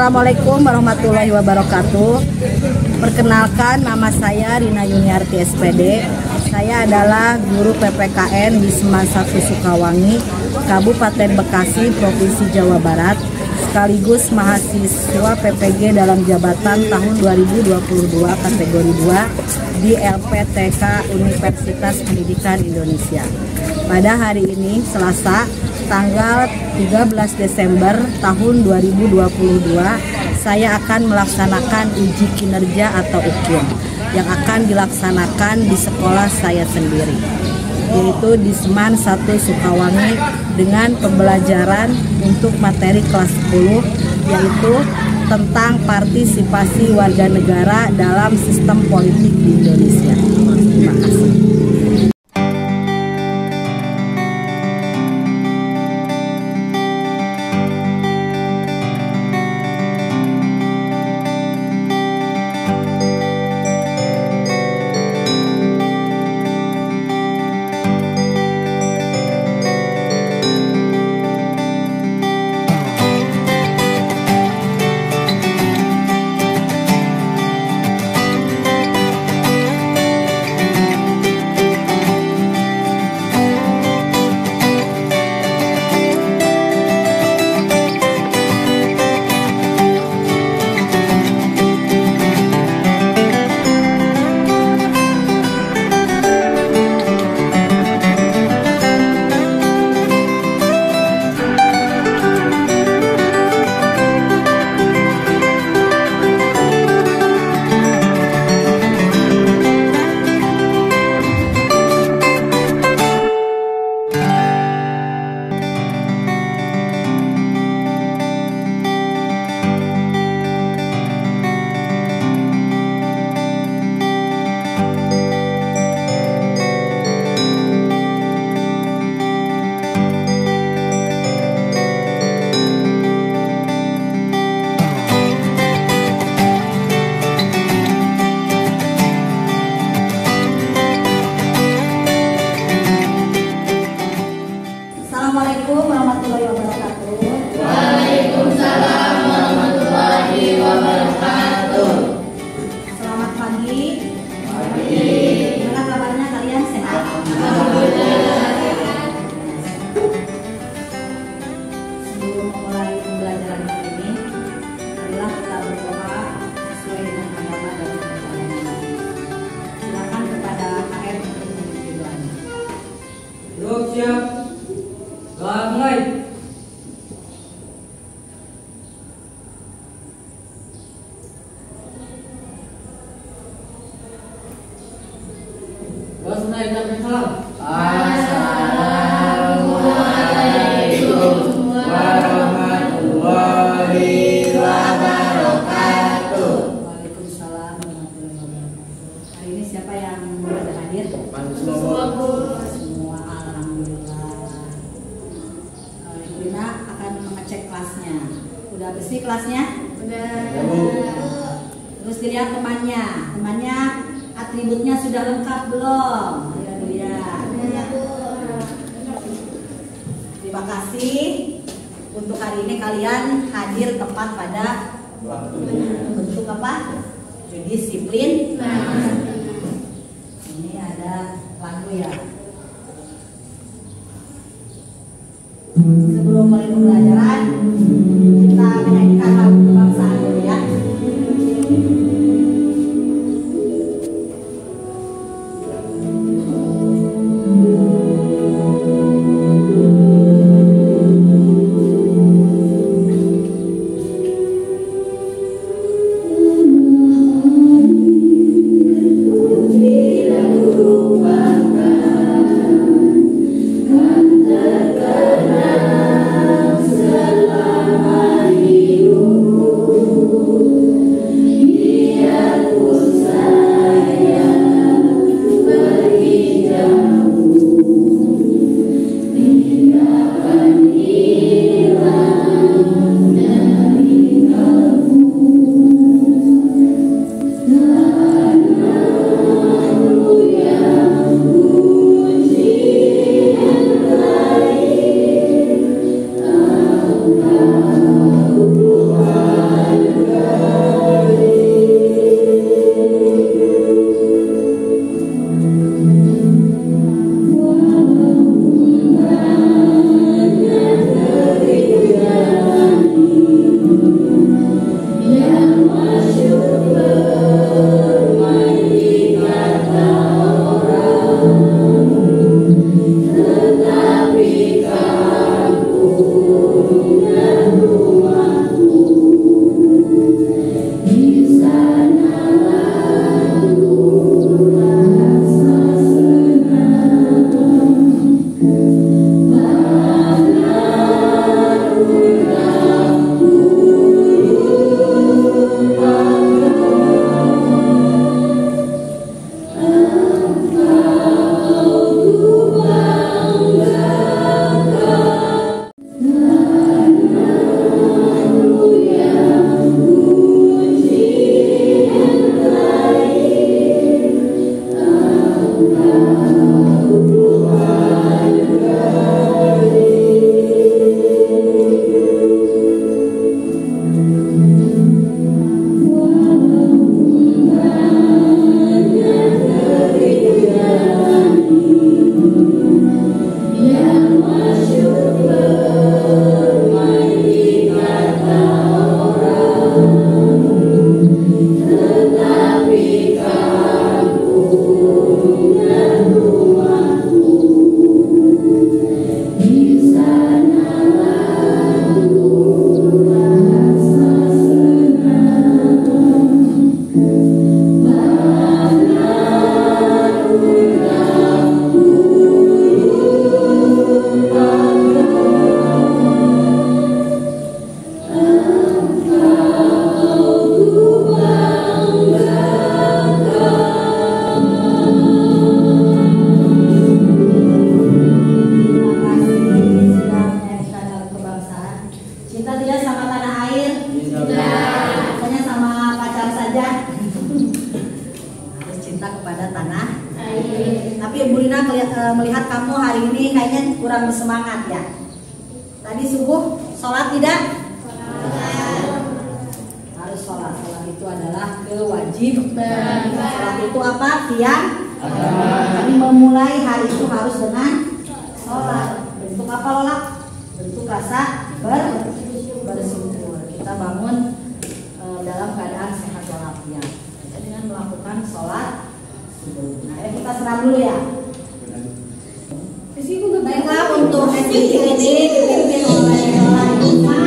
Assalamualaikum warahmatullahi wabarakatuh. Perkenalkan, nama saya Rina Yuniarti SPD. Saya adalah guru PPKN di Seman 1 Sukawangi, Kabupaten Bekasi, Provinsi Jawa Barat, sekaligus mahasiswa PPG dalam jabatan tahun 2022 kategori 2 di LPTK Universitas Pendidikan Indonesia. Pada hari ini, Selasa, tanggal 13 Desember tahun 2022, saya akan melaksanakan uji kinerja atau UKIN yang akan dilaksanakan di sekolah saya sendiri, yaitu di Seman 1 Sukawangi, dengan pembelajaran untuk materi kelas 10, yaitu tentang partisipasi warga negara dalam sistem politik di Indonesia. Terima kasih. Assalamualaikum warahmatullahi wabarakatuh. Waalaikumsalam warahmatullahi wabarakatuh. Selamat pagi. Pagi. Gimana kabarnya kalian, sehat? Alhamdulillah. Sebelum memulai pembelajaran kali ini, marilah kita berdoa sesuai dengan agama dan kepercayaan Nabi. Silakan kepada KM untuk mengikuti doanya. Siap. Doa mulai. Assalamualaikum warahmatullahi wabarakatuh. Waalaikumsalam warahmatullahi wabarakatuh. Hari ini siapa yang sudah hadir? Semua, alhamdulillah. Ibu Rina akan mengecek kelasnya. Udah bersih kelasnya? Udah. Terus dilihat temannya. Temannya atributnya sudah lengkap belum? Lihat. Terima kasih. Untuk hari ini kalian hadir tepat pada waktunya. Bentuk apa? Disiplin. Ini ada lagu ya. Sebelum mulai pembelajaran, kita menyanyikan lagu kebangsaan dulu ya. Terkenang selama Bu Rina melihat kamu hari ini kayaknya kurang bersemangat ya. Tadi subuh sholat tidak? Harus sholat. Sholat itu adalah kewajiban. Sholat itu apa? Tiang. Kami memulai hari itu harus dengan sholat. Bentuk apa Lola? Bentuk rasa bersyukur. Kita bangun dalam keadaan sehat walafiat dengan melakukan sholat subuh. Nah, kita serang dulu ya. Baiklah, untuk activity ini dipimpin oleh Lola Yusma.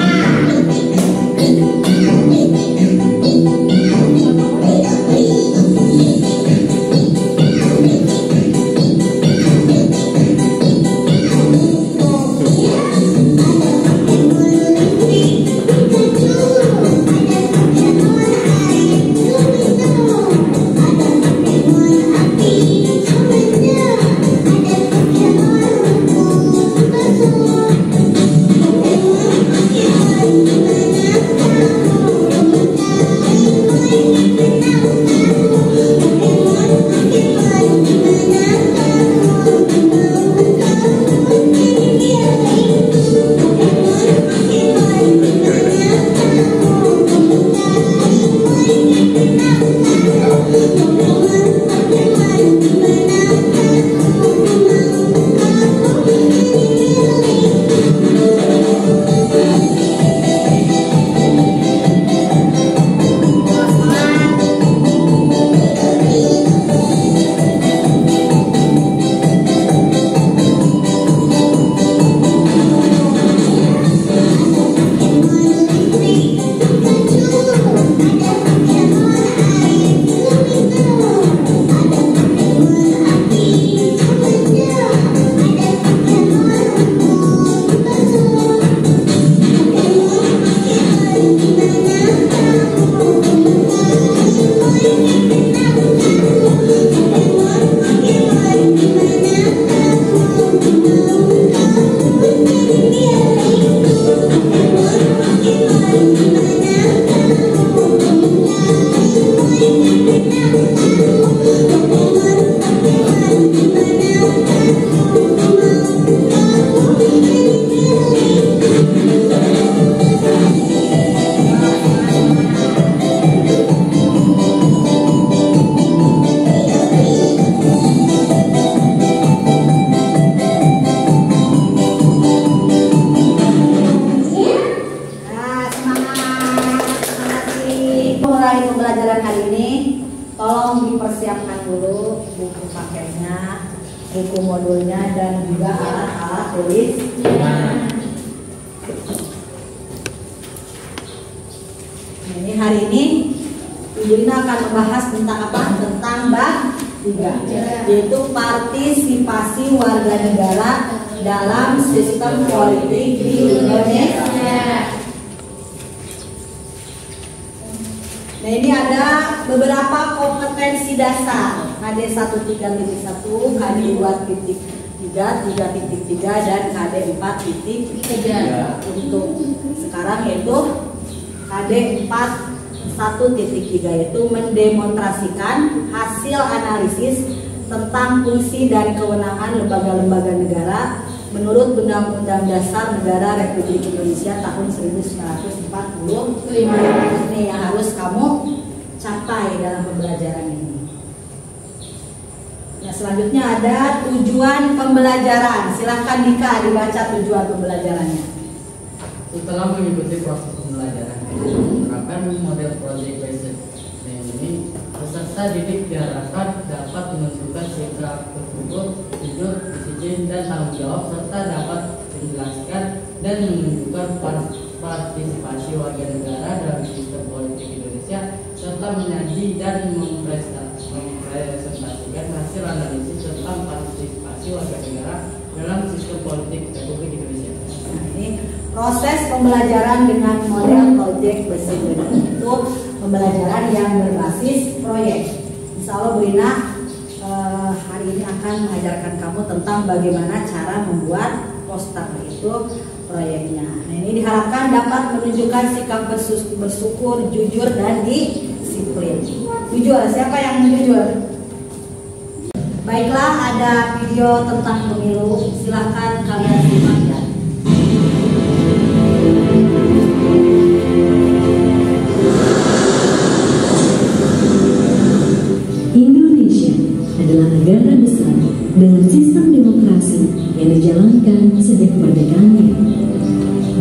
Buku modulnya dan juga alat-alat tulis. Ini hari ini Ibu Rina akan membahas tentang apa? Tentang bab 3, yaitu partisipasi warga negara dalam sistem politik di Indonesia. Nah, ini ada beberapa kompetensi dasar KD 1.3.1, KD 2.3, 3.3 dan KD 4.3. Untuk sekarang yaitu KD 4.1.3 yaitu mendemonstrasikan hasil analisis tentang fungsi dan kewenangan lembaga-lembaga negara menurut Undang-Undang Dasar Negara Republik Indonesia tahun 1945. Ini yang harus kamu capai dalam pembelajaran ini. Nah, selanjutnya ada tujuan pembelajaran. Silahkan Dika dibaca tujuan pembelajarannya. Setelah mengikuti proses pembelajaran, menerapkan model project based learning, peserta didik diharapkan dapat menentukan sikap bersyukur, jujur, disiplin, dan tanggung jawab, serta dapat menjelaskan dan menunjukkan partisipasi warga negara dalam sistem politik Indonesia, serta menyaji dan mempresentasikan hasil analisis tentang partisipasi warga negara dalam sistem politik Republik Indonesia. Nah, ini proses pembelajaran dengan model project based learning itu pembelajaran yang berbasis proyek. Insya Allah Bu Rina hari ini akan mengajarkan kamu tentang bagaimana cara membuat poster itu proyeknya. Nah, ini diharapkan dapat menunjukkan sikap bersyukur, jujur, dan disiplin. Jujur, siapa yang jujur? Baiklah, ada video tentang pemilu, silahkan kalian simak ya. Indonesia adalah negara besar dengan sistem demokrasi yang dijalankan sejak kemerdekaannya.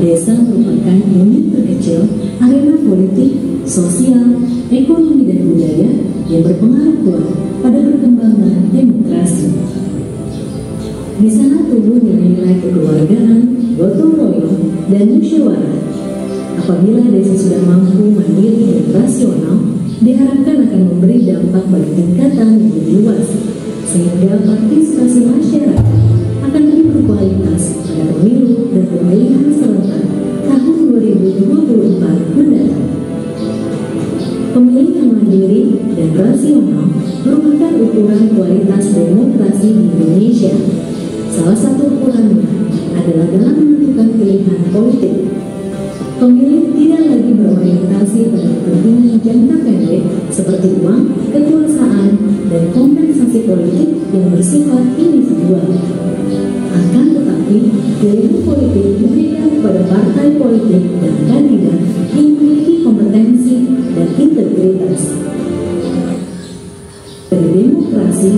Desa merupakan unit terkecil arena politik, sosial, ekonomi, dan budaya yang berpengaruh kuat pada perkembangan demokrasi. Di sana tumbuh nilai-nilai kekeluargaan, gotong royong, dan musyawarah. Apabila desa sudah mampu mandiri dan rasional, diharapkan akan memberi dampak bagi tingkatan yang lebih luas, sehingga partisipasi masyarakat akan lebih berkualitas pada pemilu dan pemilihan serentak tahun 2024 mendatang. Pemilih yang mandiri dan rasional merupakan ukuran kualitas demokrasi di Indonesia. Salah satu ukurannya adalah dalam menentukan pilihan politik. Pemilih tidak lagi berorientasi pada kepentingan jangka pendek seperti uang, kekuasaan, dan kompensasi politik yang bersifat individual. Akan tetapi, pilihan politik diberikan kepada partai politik dan kandidat yang memiliki kompetensi dan integritas. Berdemokrasi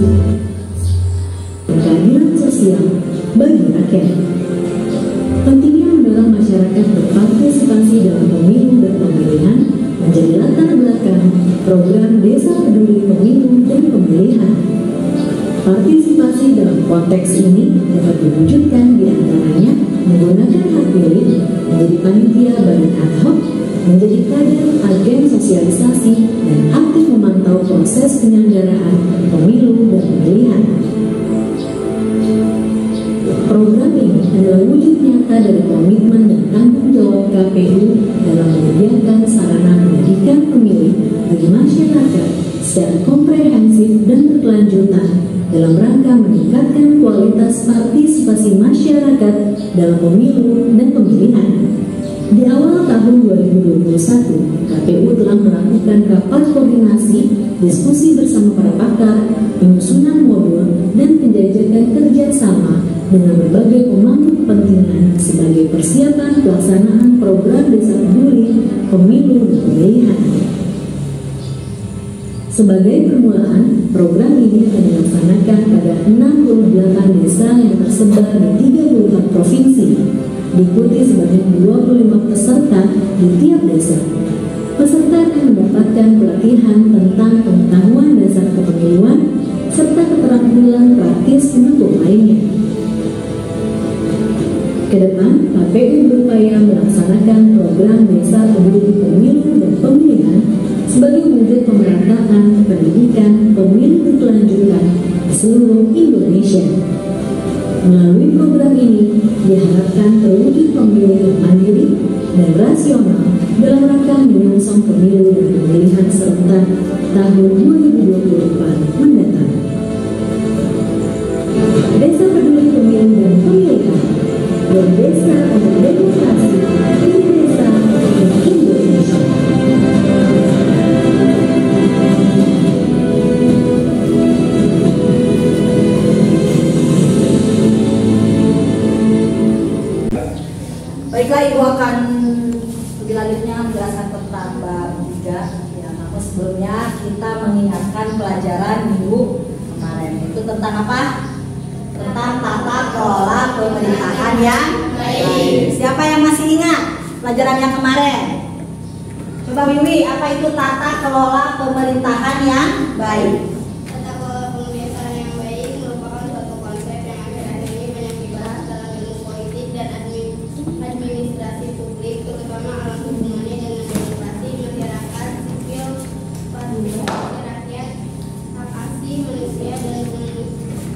dan keadilan sosial bagi rakyat. Pentingnya mendorong masyarakat berpartisipasi dalam pemilu dan pemilihan menjadi latar belakang program Desa Peduli Pemilu dan Pemilihan. Partisipasi dalam konteks ini dapat diwujudkan diantaranya menggunakan hak pilih, menjadi panitia badan ad hoc, menjadi kader agen sosialisasi, dan aktif memantau proses penyelenggaraan pemilu dan pemilihan. Program ini adalah wujud nyata dari komitmen dan tanggung jawab KPU dalam menyediakan sarana pendidikan pemilih bagi masyarakat secara komprehensif dan berkelanjutan dalam rangka meningkatkan kualitas partisipasi masyarakat dalam pemilu dan pemilihan. Di awal tahun 2021, KPU telah melakukan rapat koordinasi, diskusi bersama para pakar, penyusunan modul, dan penjajakan kerjasama dengan berbagai pemangku kepentingan sebagai persiapan pelaksanaan program Desa Peduli, Pemilu, dan Pemilihan. Sebagai permulaan, program ini akan dilaksanakan pada 68 desa yang tersebar di 34 provinsi, diikuti sebanyak 25 peserta di tiap desa. Peserta akan mendapatkan pelatihan tentang pengetahuan dasar kepemiluan serta keterampilan praktis pendukung lainnya. Kedepan, KPU berupaya melaksanakan program Desa Peduli Pemilu dan Pemilihan sebagai wujud pemerataan pendidikan pemilu berkelanjutan di seluruh Indonesia. Melalui program ini, diharapkan terwujud pemilih yang mandiri dan rasional dalam rangka menyongsong pemilu dan pemilihan serentak tahun 2024 mendatang. Desa Peduli Pemilu dan Pemilihan, berdesa untuk demokrasi di desa dan Indonesia. Baiklah, Ibu akan lebih lanjutnya menjelaskan tentang bab 3 ya, namun sebelumnya kita mengingatkan pelajaran minggu kemarin. Itu tentang apa? Tentang tata kelola pemerintahan yang baik. Siapa yang masih ingat pelajaran yang kemarin? Coba Wiwi, apa itu tata kelola pemerintahan yang baik? Tata kelola pemerintahan yang baik merupakan suatu konsep yang akhir-akhir ini banyak dibahas dalam ilmu politik dan administrasi publik, terutama alam hubungannya dengan demokrasi, masyarakat sipil, partisipasi rakyat, hak asasi manusia, dan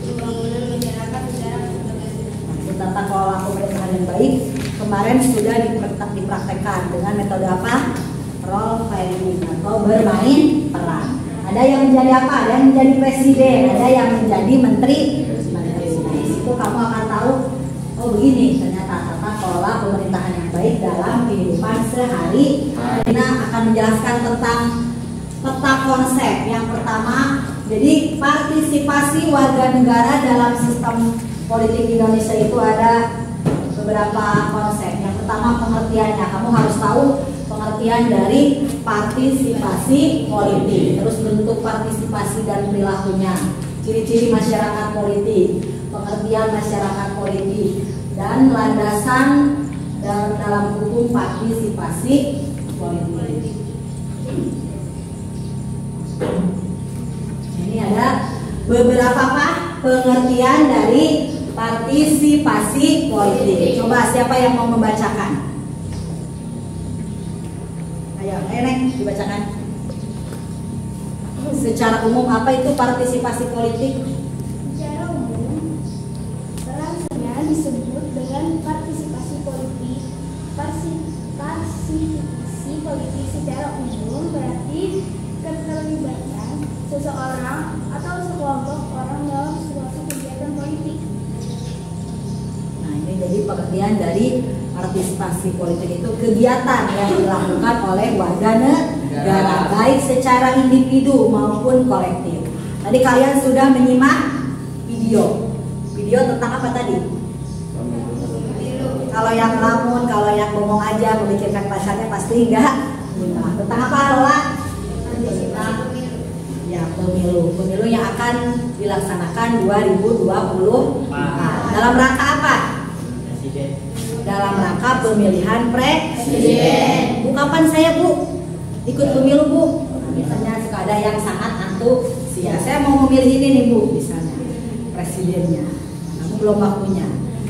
pembangunan masyarakat secara berkelanjutan. Tata kelola pemerintahan yang baik kemarin sudah dipraktekkan dengan metode apa? Role playing atau bermain peran. Ada yang menjadi apa? Ada yang menjadi presiden, ada yang menjadi menteri. Nah, itu kamu akan tahu, oh begini ternyata tata kelola pemerintahan yang baik dalam kehidupan sehari. Kita akan menjelaskan tentang peta konsep. Yang pertama Jadi partisipasi warga negara dalam sistem politik Indonesia itu ada beberapa konsep. Yang pertama pengertiannya, kamu harus tahu pengertian dari partisipasi politik, terus bentuk partisipasi dan perilakunya, ciri-ciri masyarakat politik, pengertian masyarakat politik, dan landasan dalam hukum partisipasi politik. Ini ada beberapa pengertian dari partisipasi politik. Coba siapa yang mau membacakan? Ayo, Neng, dibacakan. Secara umum apa itu partisipasi politik? Secara umum, terangnya disebut dengan partisipasi politik. Partisipasi politik secara umum berarti keterlibatan seseorang atau sekelompok orang dalam suatu kegiatan politik. Nah, ini jadi pengertian dari partisipasi politik itu kegiatan yang dilakukan oleh warga negara, baik secara individu maupun kolektif. Tadi kalian sudah menyimak video tentang apa tadi? Kalau yang lamun, kalau yang ngomong aja memikirkan pasalnya pasti enggak. Nah, tentang apa Lola? Ya, pemilu yang akan dilaksanakan 2024. Dalam rangka apa? Dalam rangka pemilihan presiden. Bu, kapan saya Bu ikut pemilu Bu? Misalnya suka ada yang sangat antusias, saya mau memilih ini nih Bu, misalnya presidennya. Namun belum waktunya.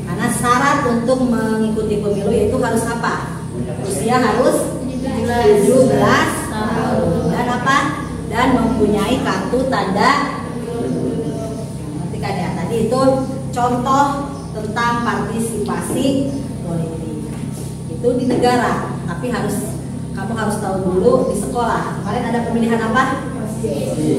Karena syarat untuk mengikuti pemilu itu harus apa? Usia harus 17 tahun. Dan apa? Dan mempunyai kartu tanda. Nanti kan ya, tadi itu contoh tentang partisipasi politik. Itu di negara, tapi kamu harus tahu dulu di sekolah. Kemarin ada pemilihan apa?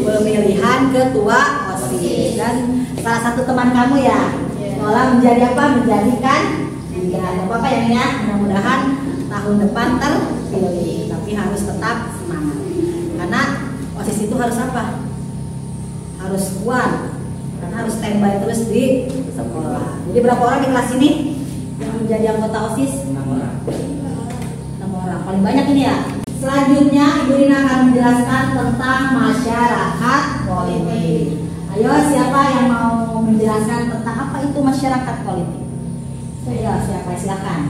Pemilihan ketua OSIS. Dan salah satu teman kamu ya, sekolah menjadi apa? Menjadikan tidak apa-apa yang ya. Mudah-mudahan tahun depan terpilih, tapi harus tetap semangat. Karena OSIS itu harus apa? Harus kuat, karena harus standby terus di sekolah. Jadi berapa orang di kelas ini yang menjadi anggota OSIS? 6 orang, paling banyak ini ya. Selanjutnya Ibu Rina akan menjelaskan tentang masyarakat politik. Ayo, siapa yang mau menjelaskan tentang apa itu masyarakat politik? Siapa? Silakan.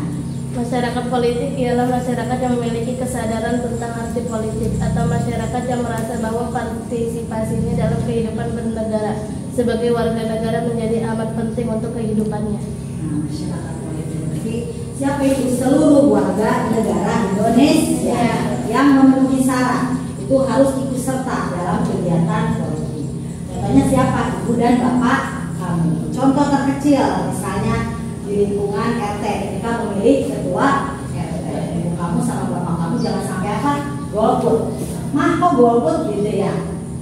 Masyarakat politik ialah masyarakat yang memiliki kesadaran tentang arti politik atau masyarakat yang merasa bahwa partisipasinya dalam kehidupan bernegara sebagai warga negara menjadi amat penting untuk kehidupannya. Nah, masyarakat politik berarti siapa itu? Seluruh warga negara Indonesia yang memenuhi syarat itu harus ikut serta dalam kegiatan politik. Contohnya siapa? Ibu dan bapak kamu. Contoh terkecil misalnya di lingkungan RT, ketika memilih ketua RT, ibu kamu sama bapak kamu jangan sampai apa? Golput. Mah kok golput gitu ya?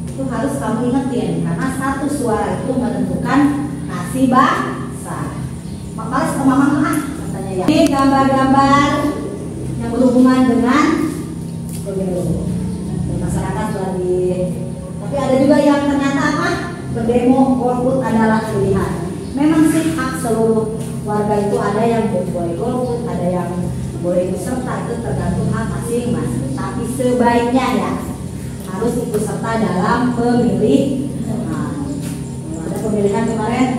Itu harus kamu ingetin karena satu suara itu menentukan nasib bangsa. Makanya sama mama katanya ya. Ini gambar-gambar yang berhubungan dengan pemilu. Masyarakat lagi. Tapi ada juga yang ternyata apa? Berdemo, golput adalah pilihan. Memang sih hak seluruh warga itu, ada yang boleh golput, ada yang boleh ikut serta, itu tergantung hak masing-masing. Tapi sebaiknya ya harus ikut serta dalam pemilihan. Ada pemilihan kemarin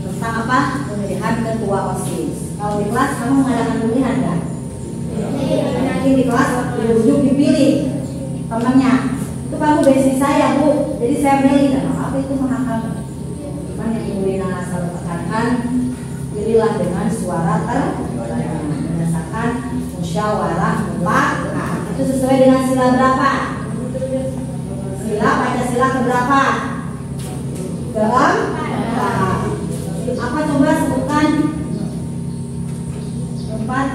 tentang apa? Pemilihan ketua OSIS. Kalau di kelas kamu mengadakan pemilihan nggak? Nanti di kelas ujung dipilih temannya. Itu kamu besi saya Bu, jadi saya milih. Dan apa itu menghakam? Cuman yang Ibu Rina selalu tekankan, pilihlah dengan suara terbanyak berdasarkan musyawarah mufakat. Itu sesuai dengan sila berapa? Sila Pancasila keberapa? Keempat. Apa coba sebutkan? Keempat.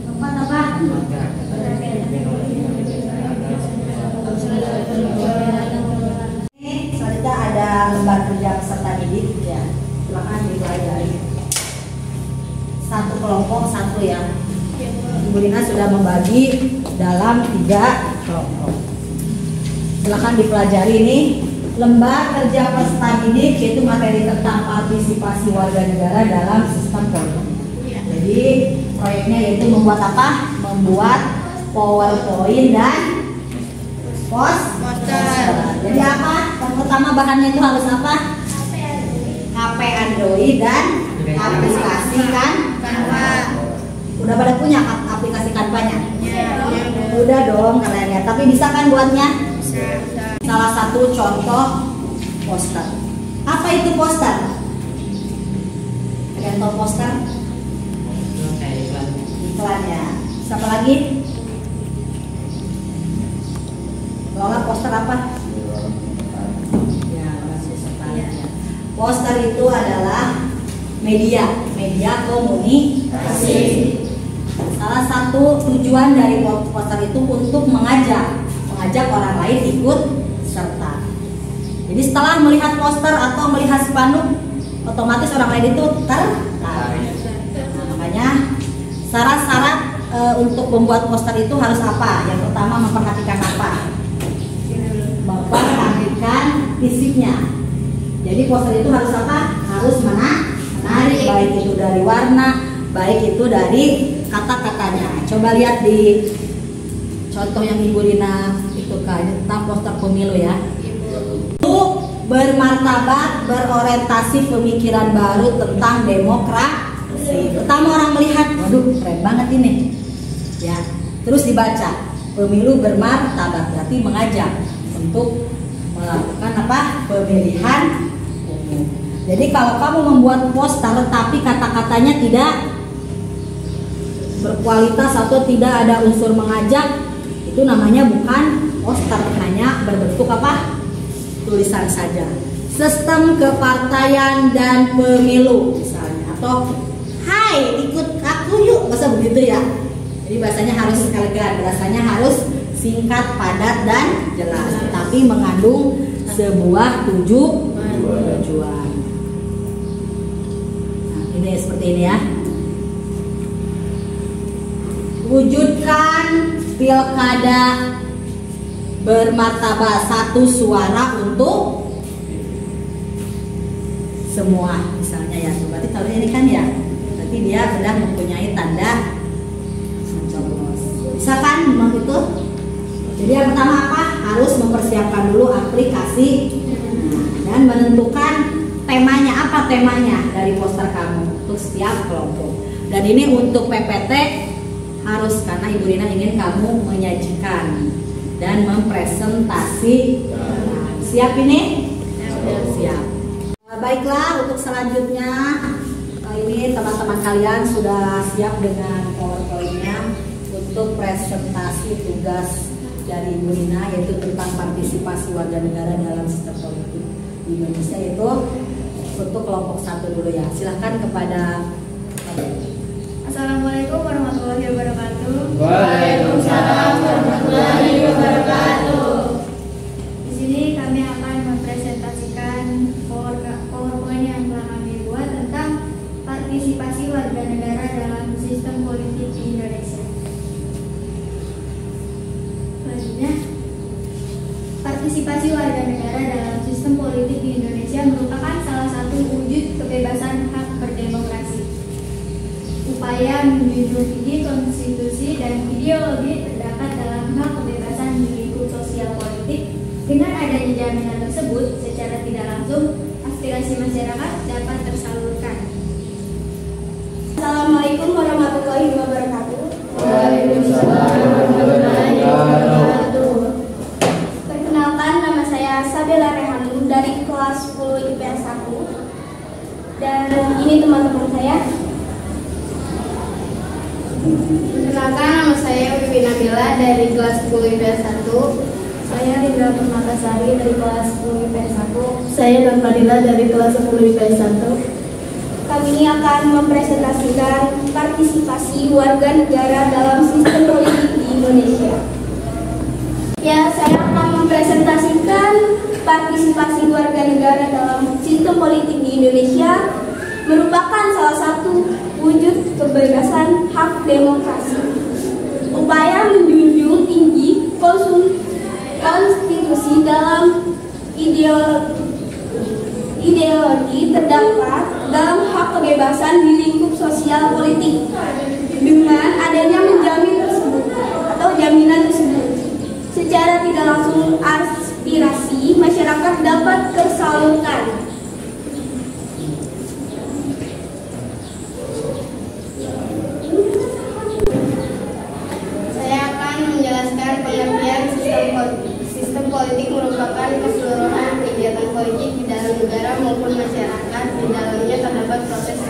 Keempat apa? Selanjutnya ada lembar kerja peserta didik ya. Silakan dipelajari. Satu kelompok satu ya. Ibu Rina sudah membagi dalam 3 kelompok. Silakan dipelajari ini. Lembar kerja peserta didik yaitu materi tentang partisipasi warga negara dalam sistem politik. Jadi proyeknya yaitu membuat apa? Membuat PowerPoint dan poster. Jadi apa? Yang pertama bahannya itu harus apa? HP Android dan aplikasi Canva. Udah pada punya aplikasi Canva-nya? Udah dong kalian ya. Tapi bisa kan buatnya? Salah satu contoh poster. Apa itu poster? Kalian tahu poster? Iklan ya. Siapa lagi? Lola, poster apa? Ya, masih sekali ya. Poster itu adalah media komunikasi. Salah satu tujuan dari poster itu untuk mengajak orang lain ikut serta. Jadi setelah melihat poster atau melihat spanduk, otomatis orang lain itu tertarik. Nah, makanya syarat-syarat untuk membuat poster itu harus apa? Yang pertama memperhatikan apa? Memperhatikan fisiknya. Jadi poster itu harus apa? Harus menarik, baik itu dari warna, baik itu dari kata-katanya. Coba lihat di contoh yang Ibu Rina itu tentang poster pemilu ya. Bermartabat, berorientasi pemikiran baru tentang demokrasi. Pertama orang melihat, waduh keren banget ini. Ya, terus dibaca, pemilu bermartabat berarti mengajak untuk melakukan apa? Pemilihan umum. Jadi kalau kamu membuat poster tapi kata-katanya tidak berkualitas atau tidak ada unsur mengajak, itu namanya bukan poster, hanya berbentuk apa? Tulisan saja. Sistem kepartaian dan pemilu misalnya, atau hai ikut aku yuk, bahasa begitu ya. Jadi bahasanya harus elegan, bahasanya harus singkat, padat dan jelas, tapi mengandung sebuah tujuan. Nah, ini seperti ini ya. Wujudkan pilkada bermartabat, satu suara untuk semua misalnya ya. Berarti kalau ini kan ya, berarti dia sudah mempunyai tanda mencoblos. Bisa kan itu? Jadi yang pertama apa? Harus mempersiapkan dulu aplikasi dan menentukan temanya. Apa temanya dari poster kamu untuk setiap kelompok. Dan ini untuk PPT harus, karena Ibu Rina ingin kamu menyajikan dan mempresentasi. Siap ini? Siap. Baiklah, untuk selanjutnya ini teman-teman kalian sudah siap dengan PowerPoint-nya untuk presentasi tugas dari Ibu Rina, yaitu tentang partisipasi warga negara dalam sistem politik di Indonesia. Itu untuk kelompok 1 dulu ya. Silahkan kepada Assalamualaikum warahmatullahi wabarakatuh. Waalaikumsalam warahmatullahi wabarakatuh. Di sini kami akan mempresentasikan PowerPoint yang telah kami buat tentang partisipasi warga negara dalam sistem politik di Indonesia. Selanjutnya, partisipasi warga negara dalam sistem politik di Indonesia merupakan salah satu wujud kebebasan hak berdemokrasi. Upaya menjunjung tinggi konstitusi dan ideologi terdapat dalam hak kebebasan di lingkup sosial politik. Dengan adanya jaminan tersebut, secara tidak langsung aspirasi masyarakat dapat tersalurkan. Assalamualaikum warahmatullahi wabarakatuh. Waalaikumsalam warahmatullahi wabarakatuh. Perkenalkan, nama saya Sabela Rehanu dari kelas 10 IPS 1. Dan ini teman-teman saya. Perkenalkan, nama saya Wiwi Nabila dari kelas 10 IPS 1. Saya Rindra Permatasari dari kelas 10 IPS 1. Saya Nur Fadila dari kelas 10 IPS 1. Kami ini akan mempresentasikan partisipasi warga negara dalam sistem politik di Indonesia. Ya, saya akan mempresentasikan partisipasi warga negara dalam sistem politik di Indonesia merupakan salah satu wujud kebebasan hak demokrasi. berupaya menjunjung tinggi konstitusi dalam ideologi terdapat dalam hak kebebasan di lingkup sosial politik dengan adanya menjamin tersebut atau jaminan tersebut secara tidak langsung aspirasi masyarakat dapat tersalurkan. Saya akan menjelaskan pengertian sistem politik merupakan keseluruhan kegiatan politik di dalam negara maupun masyarakat. Di dalamnya terdapat proses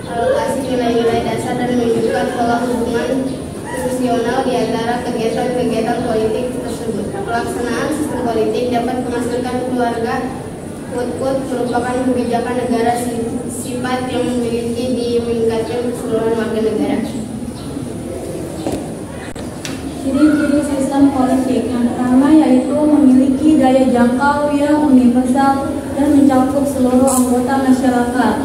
alokasi nilai-nilai dasar dan menunjukkan pola hubungan institusional di antara kegiatan-kegiatan politik tersebut. Pelaksanaan sistem politik dapat menghasilkan keluarga quote-quote merupakan kebijakan negara sifat yang memiliki di meningkatkan keseluruhan warga negara. Ciri-ciri sistem politik yang pertama yaitu memiliki daya jangkau yang universal dan mencakup seluruh anggota masyarakat.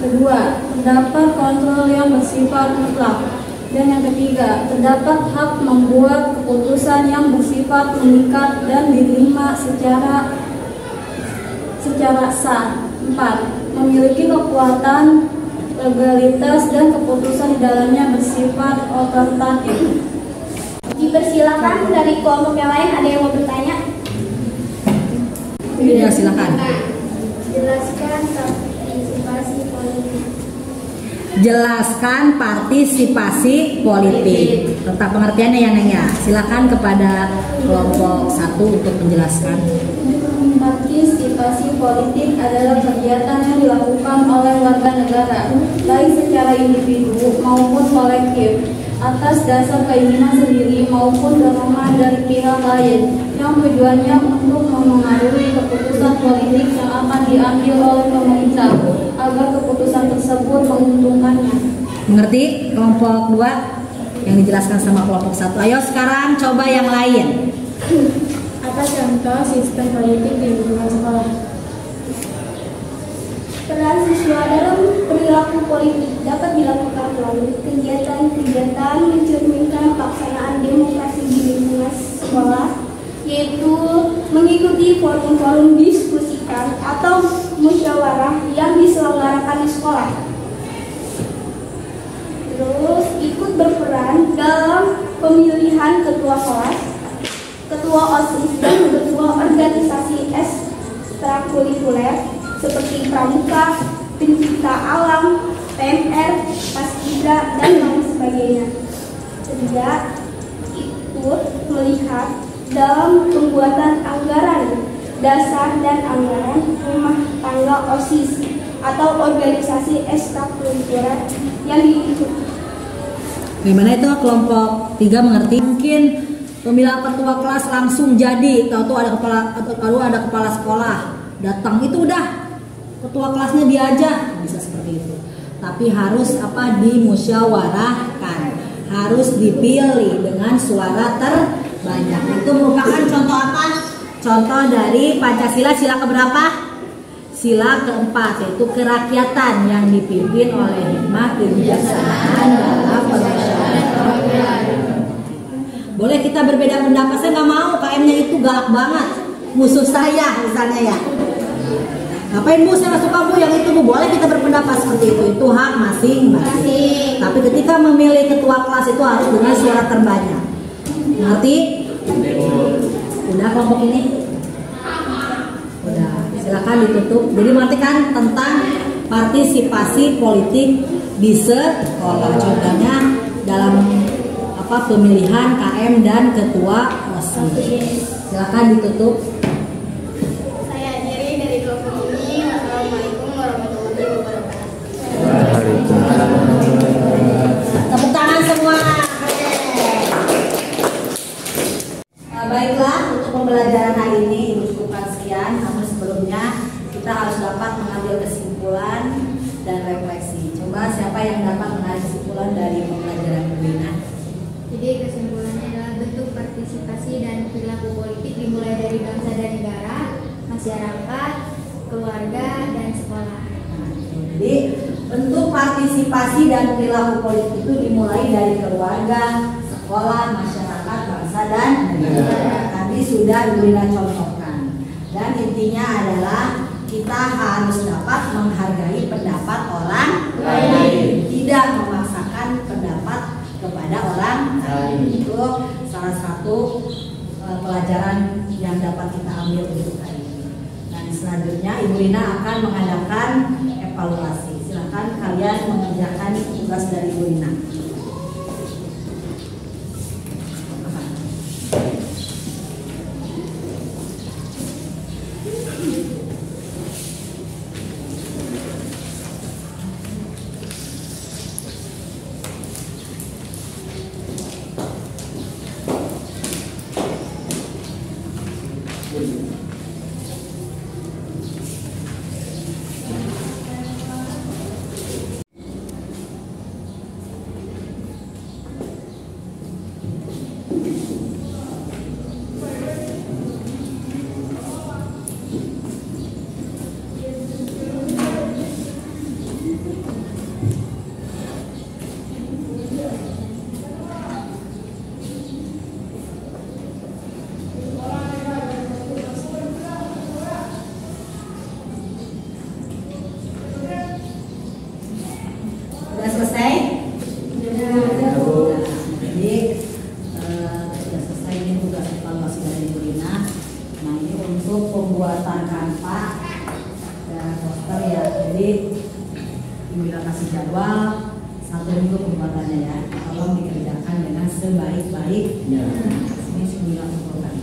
Kedua, terdapat kontrol yang bersifat mutlak. Dan yang ketiga, terdapat hak membuat keputusan yang bersifat mengikat dan diterima secara sah. 4. Memiliki kekuatan legalitas dan keputusan di dalamnya bersifat otoritatif. Dipersilakan dari kelompok yang lain, ada yang mau bertanya? Ya, silakan. Jelaskan partisipasi politik. Jelaskan partisipasi politik. Tentang pengertiannya ya Neng ya. Silakan kepada kelompok 1 untuk menjelaskan. Partisipasi politik adalah kegiatan yang dilakukan oleh warga negara, baik secara individu maupun kolektif, atas dasar keinginan sendiri maupun dorongan dari pihak lain, yang tujuannya untuk memengaruhi keputusan politik yang akan diambil oleh pemerintah agar keputusan tersebut menguntungkannya. Mengerti kelompok 2 yang dijelaskan sama kelompok 1. Ayo sekarang coba yang lain. Apa contoh sistem politik di lingkungan sekolah? Peran siswa dalam perilaku politik dapat dilakukan melalui kegiatan-kegiatan mencerminkan pelaksanaan demokrasi di lingkungan sekolah, yaitu mengikuti forum-forum diskusikan atau musyawarah yang diselenggarakan di sekolah. Terus ikut berperan dalam pemilihan ketua kelas, ketua OSIS, dan ketua organisasi ekstrakurikuler seperti pramuka, pencipta alam, PMR, Paskibra, dan lain sebagainya. Ketiga, ikut melihat dalam pembuatan anggaran dasar dan anggaran rumah tangga OSIS atau organisasi ekstrakurikuler yang diikuti. Gimana itu kelompok 3 mengerti? Mungkin pemilihan ketua kelas langsung jadi, tahu ada kepala sekolah datang itu udah ketua kelasnya dia aja, bisa seperti itu. Tapi harus dimusyawarahkan, harus dipilih dengan suara terbanyak. Itu merupakan contoh apa? Contoh dari Pancasila, sila keberapa? Sila keempat, yaitu kerakyatan yang dipimpin oleh hikmah kebijaksanaan dalam permusyawaratan. Boleh kita berbeda pendapat, saya nggak mau KM-nya itu galak banget, musuh saya misalnya ya. Ngapain Bu, saya suka Bu yang itu Bu, boleh kita berpendapat seperti itu hak masing-masing. Tapi ketika memilih ketua kelas itu harus dengan suara terbanyak. Ngerti? Udah kelompok ini? Udah, silakan ditutup. Jadi mengerti kan tentang partisipasi politik di sekolah. Contohnya dalam pemilihan KM dan ketua OSIS. Silakan ditutup. Tepuk tangan semua. Baiklah, untuk pembelajaran hari ini cukupkan sekian. Namun sebelumnya kita harus dapat mengambil kesimpulan dan refleksi. Coba siapa yang dapat menarik kesimpulan dari pembelajaran ini? Jadi kesimpulannya adalah bentuk partisipasi dan perilaku politik dimulai dari bangsa dan negara, masyarakat, keluarga, dan sekolah. Jadi bentuk partisipasi dan perilaku politik itu dimulai dari keluarga, sekolah. sekolah, masyarakat, bangsa dan negara. Tadi sudah Ibu Lina contohkan. Dan intinya adalah kita harus dapat menghargai pendapat orang lain, tidak memaksakan pendapat kepada orang lain. Itu salah satu pelajaran yang dapat kita ambil untuk hari ini. Dan selanjutnya Ibu Lina akan mengadakan evaluasi. Silakan kalian mengerjakan tugas dari Ibu Lina. Pembuatan kanvas dan poster ya, jadi Ibu kasih jadwal 1 minggu pembuatannya ya, tolong dikerjakan dengan sebaik-baiknya. Ini sembilan kumpulkan.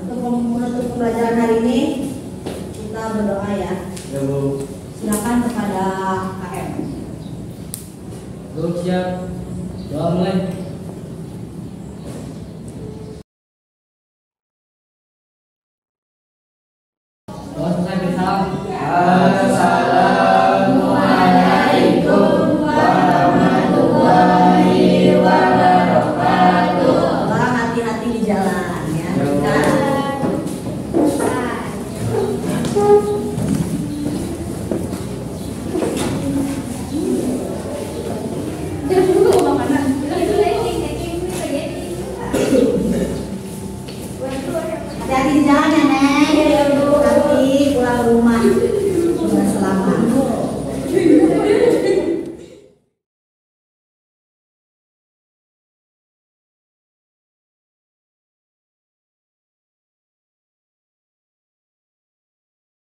Untuk menutup pembelajaran hari ini kita berdoa ya. Ya Bu. Silakan kepada KM. Siap. Doa mulai. Doa selesai bersalam. Assalamualaikum warahmatullahi wabarakatuh. Tolong hati-hati di jalan ya. Hati-hati di jalan ya, Neng. Nanti pulang rumah.